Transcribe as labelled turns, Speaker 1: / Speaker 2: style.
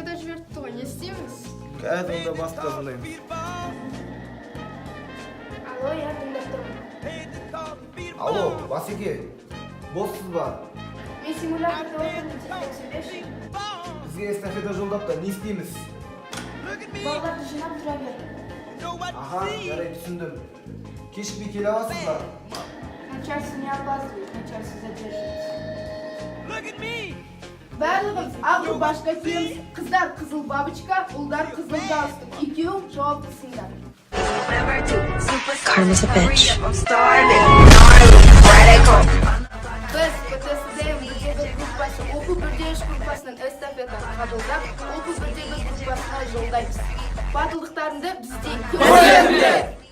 Speaker 1: estafeta жіберіпті ғой, не істейміз?
Speaker 2: Қазір онда басқа жолдаймыз.
Speaker 1: Алло, я тыңдап тұрмын.
Speaker 2: Алло, Басеке, боссыз ба?
Speaker 1: Мен симуляторда отырмын, сен сөйлеші.
Speaker 2: Бізге эстафета жолдап та не істейміз?
Speaker 1: Балаларды жинап тұра бер.
Speaker 2: Аха, жарай түсіндім. Кешікпей келе аласыз ба?
Speaker 1: Начальство не опаздывает, начальство задерживается. Барлығымыз ақ рубашка киеміз, қыздар қызыл бабочка, ұлдар қызыл галстук. Екеуің жауаптысыңдар.
Speaker 3: Karma's a bitch.
Speaker 1: Біз ПТСД бірдегі группасы оқу бірдегі группасынан эстафета қабылдап, оқу бірдегі группасына жолдаймыз. Батылдықтарыңды бізде көрсетіңдер.